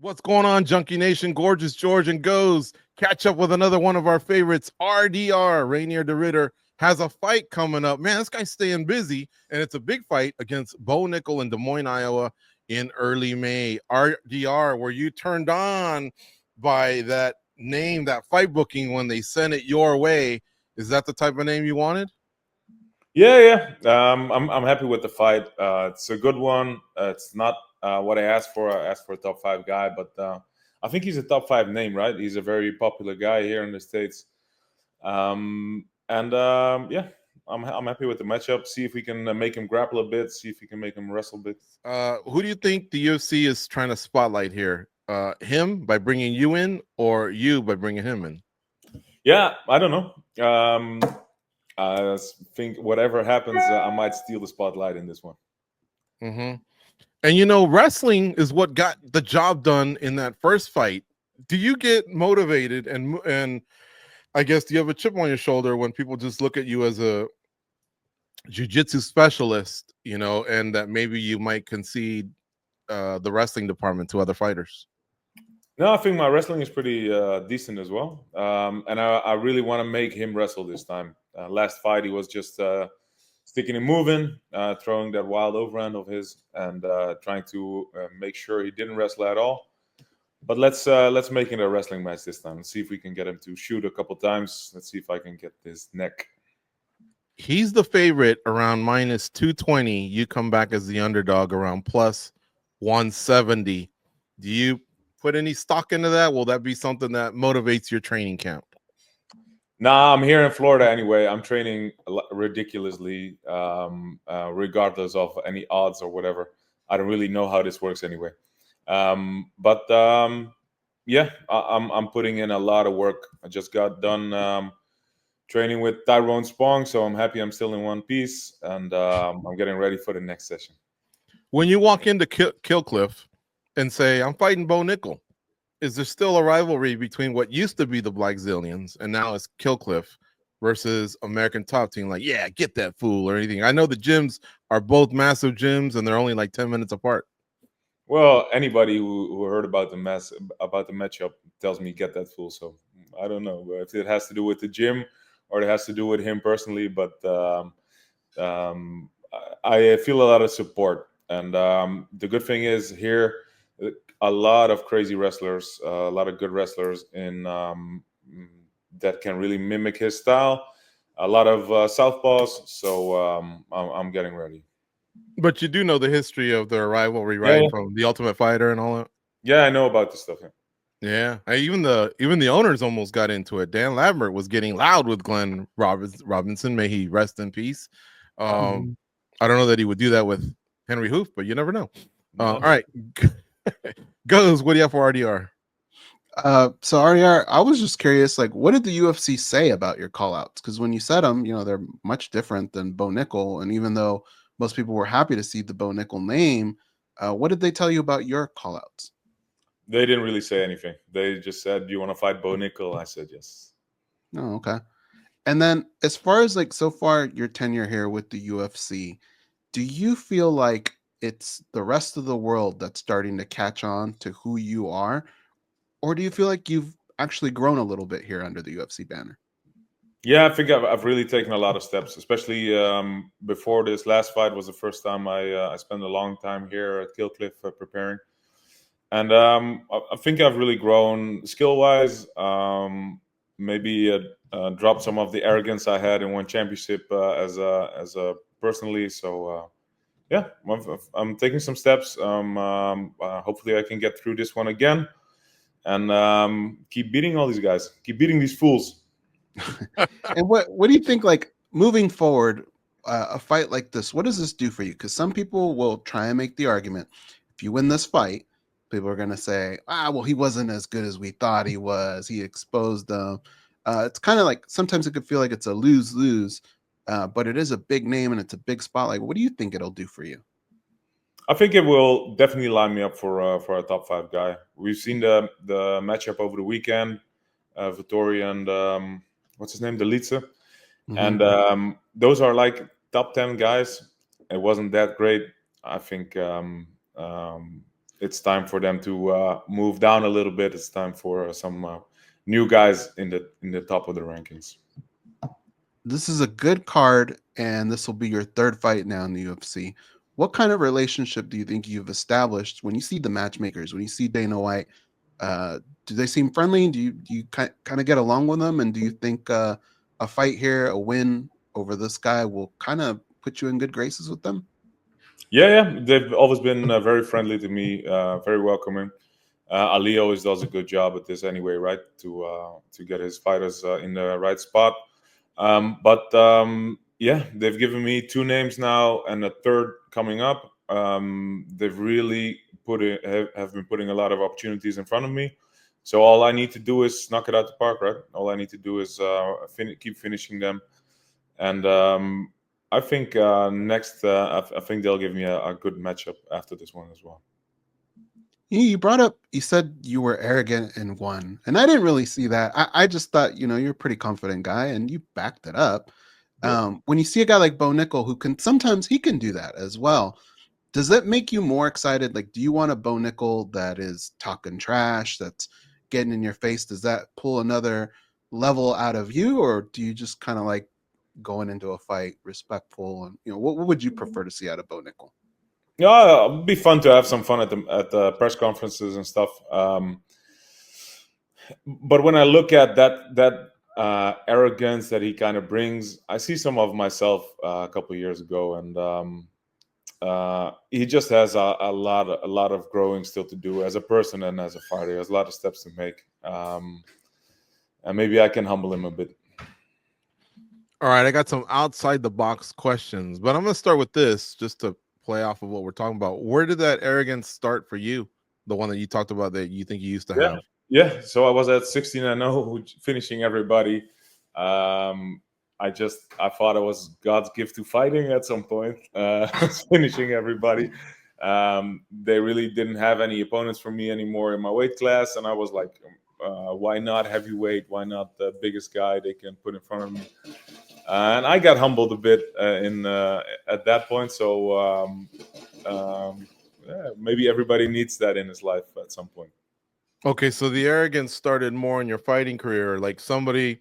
What's going on, Junkie Nation? Gorgeous George and Goes. Catch up with another one of our favorites, RDR. Reinier de Ridder has a fight coming up. Man, this guy's staying busy, and it's a big fight against Bo Nickal in Des Moines, Iowa in early May. RDR, were you turned on by that name, that fight booking when they sent it your way? Is that the type of name you wanted? Yeah. I'm happy with the fight. It's a good one. It's not what I asked for. I asked for a top 5 guy, but I think he's a top 5 name, right? He's a very popular guy here in the States. Yeah, I'm happy with the matchup. See if we can make him grapple a bit. See if we can make him wrestle a bit. Who do you think the UFC is trying to spotlight here? Him by bringing you in, or you by bringing him in? Yeah, I don't know. I think whatever happens, I might steal the spotlight in this one. Mm-hmm. And you know, wrestling is what got the job done in that first fight. Do you get motivated and I guess do you have a chip on your shoulder when people just look at you as a jiu-jitsu specialist, you know, and that maybe you might concede the wrestling department to other fighters? No, I think my wrestling is pretty decent as well. And I really want to make him wrestle this time. Last fight, he was just sticking and moving, throwing that wild overhand of his, and trying to make sure he didn't wrestle at all. But let's make it a wrestling match this time. Let's see if we can get him to shoot a couple times. Let's see if I can get his neck. He's the favorite around minus 220. You come back as the underdog around plus 170. Do you put any stock into that? Will that be something that motivates your training camp? Nah, I'm here in Florida anyway. I'm training ridiculously, regardless of any odds or whatever. I don't really know how this works anyway. Yeah, I'm putting in a lot of work. I just got done training with Tyrone Spong, so I'm happy I'm still in one piece, and I'm getting ready for the next session. When you walk into Killcliff and say, I'm fighting Bo Nickal, is there still a rivalry between what used to be the Black Zillions and now it's Killcliff versus American Top Team? Like, yeah, get that fool or anything. I know the gyms are both massive gyms and they're only like 10 minutes apart. Well, anybody who heard about the matchup tells me get that fool. So I don't know if it has to do with the gym or it has to do with him personally, but I feel a lot of support. And the good thing is here, a lot of crazy wrestlers, a lot of good wrestlers in that can really mimic his style. A lot of southpaws, so I'm getting ready. But you do know the history of their rivalry, right? Yeah. From the Ultimate Fighter and all that. Yeah, I know about this stuff. Yeah, even the owners almost got into it. Dan Lambert was getting loud with Glenn Robinson. May he rest in peace. I don't know that he would do that with Henry Hoof, but you never know. All right, Goes. What do you have for RDR? So RDR, I was just curious, like, what did the UFC say about your callouts? Because when you said them, you know, they're much different than Bo Nickal, and even though most people were happy to see the Bo Nickal name, what did they tell you about your callouts? They didn't really say anything. They just said, "Do you want to fight Bo Nickal?" I said yes. Oh, okay. And then as far as like so far your tenure here with the UFC, do you feel like it's the rest of the world that's starting to catch on to who you are? Or do you feel like you've actually grown a little bit here under the UFC banner? Yeah, I think I've really taken a lot of steps, especially before this last fight was the first time I spent a long time here at Killcliff preparing. And I think I've really grown skill-wise, maybe dropped some of the arrogance I had in one championship as a personally. So yeah, I'm taking some steps. Hopefully I can get through this one again and keep beating all these guys, keep beating these fools. And what do you think, like, moving forward, a fight like this, what does this do for you? Because some people will try and make the argument, if you win this fight, people are going to say, well, he wasn't as good as we thought he was. He exposed them. It's kind of like, sometimes it could feel like it's a lose-lose, but it is a big name and it's a big spotlight. What do you think it'll do for you? I think it will definitely line me up for a top 5 guy. We've seen the matchup over the weekend, Vittori and what's his name, Delice. Mm-hmm. And those are like top 10 guys. It wasn't that great. I think it's time for them to move down a little bit. It's time for some new guys in the top of the rankings. This is a good card, and this will be your third fight now in the UFC. What kind of relationship do you think you've established when you see the matchmakers, when you see Dana White? Do they seem friendly? Do you kind of get along with them? And do you think a fight here, a win over this guy, will kind of put you in good graces with them? Yeah. They've always been very friendly to me, very welcoming. Ali always does a good job at this anyway, right? To get his fighters in the right spot. Yeah, they've given me 2 names now and a third coming up. They've really have been putting a lot of opportunities in front of me. So all I need to do is knock it out the park, right? All I need to do is keep finishing them. And I think next, I think they'll give me a good matchup after this one as well. You said you were arrogant and won, and I didn't really see that. I just thought, you're a pretty confident guy, and you backed it up. When you see a guy like Bo Nickal, who sometimes he can do that as well, does that make you more excited? Like, do you want a Bo Nickal that is talking trash, that's getting in your face? Does that pull another level out of you, or do you just kind of like going into a fight respectful? And what would you prefer to see out of Bo Nickal? Yeah, it'd be fun to have some fun at the press conferences and stuff. But when I look at that arrogance that he kind of brings, I see some of myself a couple of years ago, and he just has a lot of growing still to do as a person and as a fighter. He has a lot of steps to make, and maybe I can humble him a bit. All right, I got some outside the box questions, but I'm going to start with this just to play off of what we're talking about. Where did that arrogance start for you? The one that you talked about that you think you used to have? Yeah. So I was at 16-0, finishing everybody. I thought I was God's gift to fighting at some point, finishing everybody. They really didn't have any opponents for me anymore in my weight class, and I was like, why not heavyweight? Why not the biggest guy they can put in front of me? And I got humbled a bit at that point. So maybe everybody needs that in his life at some point. Okay, so the arrogance started more in your fighting career. Like somebody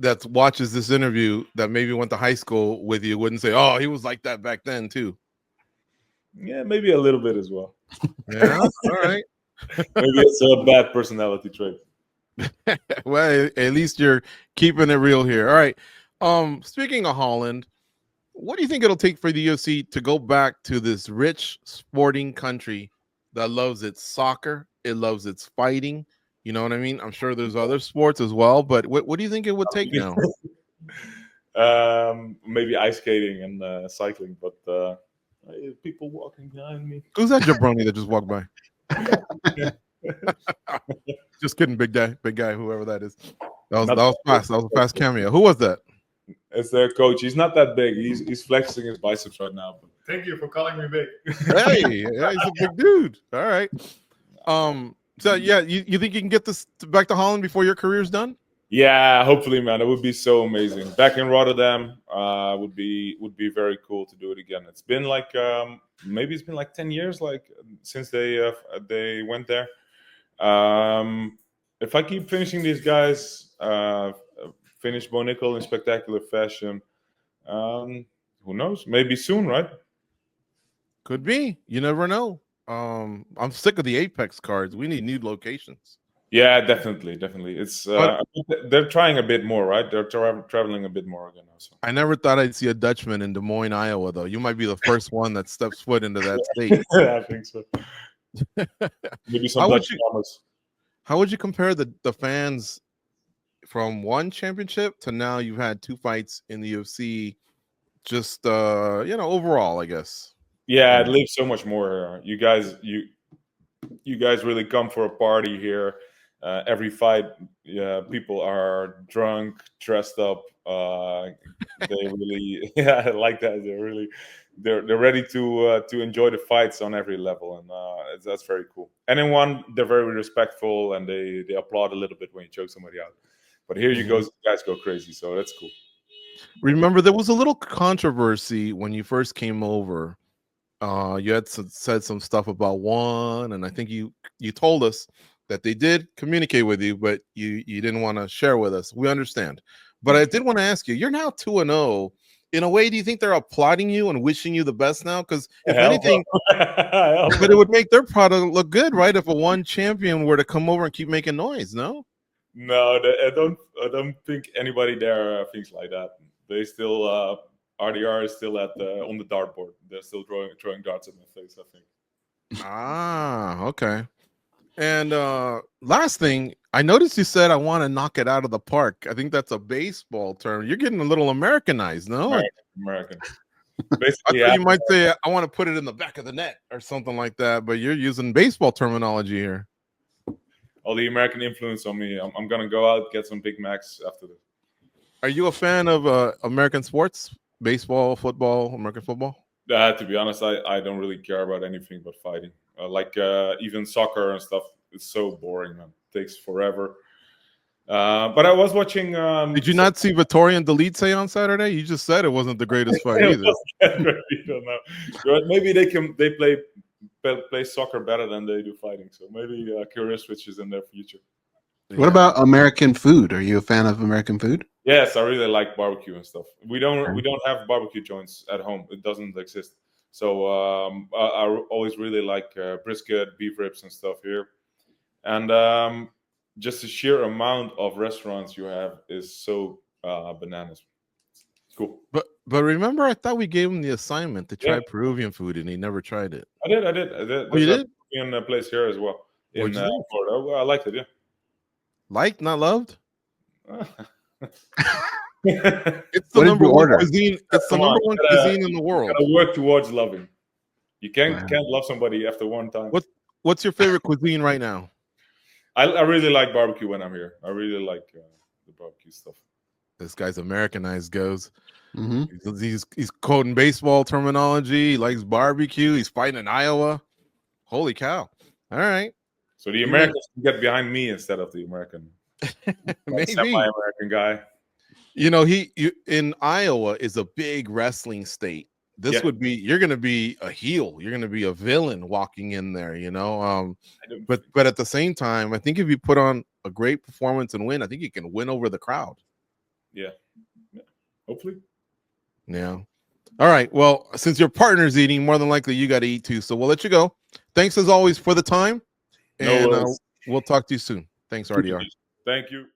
that watches this interview that maybe went to high school with you wouldn't say, "Oh, he was like that back then too." Yeah, maybe a little bit as well. Yeah, all right. Maybe it's a bad personality trait. Well, at least you're keeping it real here. All right. Speaking of Holland, what do you think it'll take for the UFC to go back to this rich sporting country that loves its soccer, it loves its fighting? You know what I mean? I'm sure there's other sports as well, but what do you think it would take now? Maybe ice skating and cycling, but people walking behind me. Who's that jabroni that just walked by? Just kidding, big guy, whoever that is. That was fast. That was a fast cameo. Who was that? It's their coach. He's not that big. He's flexing his biceps right now. But thank you for calling me big. Hey, yeah, he's a big dude. All right. So yeah, you think you can get this back to Holland before your career's done? Yeah, hopefully, man. It would be so amazing. Back in Rotterdam, would be very cool to do it again. It's been like maybe it's been like 10 years, like since they went there. If I keep finishing these guys, finish Bo Nickal in spectacular fashion, who knows? Maybe soon, right? Could be. You never know. I'm sick of the Apex cards. We need new locations. Yeah, definitely. It's they're trying a bit more, right? They're traveling a bit more again. Also. I never thought I'd see a Dutchman in Des Moines, Iowa, though. You might be the first one that steps foot into that state. I think so. Maybe some Dutch farmers. How would you compare the fans from one championship to now? You've had 2 fights in the UFC. Just overall, I guess. Yeah, it leaves so much more. You guys really come for a party here. Every fight, people are drunk, dressed up. They really, I like that. They're ready to enjoy the fights on every level, and that's very cool. And in one, they're very respectful, and they applaud a little bit when you choke somebody out. But here you guys go crazy, so that's cool. Remember, there was a little controversy when you first came over You had said some stuff about one, and I think you told us that they did communicate with you, but you didn't want to share with us. We understand. But I did want to ask you, you're now 2-0. In a way, do you think they're applauding you and wishing you the best now? Because if anything, but it would make their product look good, right? If a one champion were to come over and keep making noise, no? No, I don't think anybody there thinks like that. They still RDR is still on the dartboard. They're still throwing darts at my face, I think. Ah, okay. And last thing, I noticed you said I want to knock it out of the park. I think that's a baseball term. You're getting a little Americanized, no? American. Basically, I thought you might say I want to put it in the back of the net or something like that, but you're using baseball terminology here. All the American influence on me. I'm gonna go out, get some Big Macs after this. Are you a fan of American sports? Baseball, football, American football? To be honest, I don't really care about anything but fighting. Even soccer and stuff, it's so boring, man. It takes forever. But I was watching. Did you not see Vittori and Delitse on Saturday? You just said it wasn't the greatest fight either. I don't know. Maybe they play soccer better than they do fighting. So maybe career switches in their future. What about American food? Are you a fan of American food? Yes, I really like barbecue and stuff. We don't have barbecue joints at home. It doesn't exist. So I always really like brisket, beef ribs, and stuff here. And just the sheer amount of restaurants you have is so bananas. Cool. But remember, I thought we gave him the assignment to try Peruvian food, and he never tried it. I did. Oh, you did? In a place here as well. In Florida. I liked it. Yeah. Liked, not loved. It's the number one cuisine. It's the number one cuisine in the world. Gotta work towards loving. You can't love somebody after one time. What's your favorite cuisine right now? I really like barbecue when I'm here. I really like the barbecue stuff. This guy's Americanized goes. He's quoting baseball terminology. He likes barbecue. He's fighting in Iowa. Holy cow! All right. So the Americans can get behind me instead of the American. Maybe semi-American guy. You know, in Iowa is a big wrestling state. This would be, you're going to be a heel. You're going to be a villain walking in there, you know. But at the same time, I think if you put on a great performance and win, I think you can win over the crowd. Yeah. Hopefully. Yeah. All right. Well, since your partner's eating, more than likely you got to eat too. So we'll let you go. Thanks as always for the time. And we'll talk to you soon. Thanks, RDR. Thank you.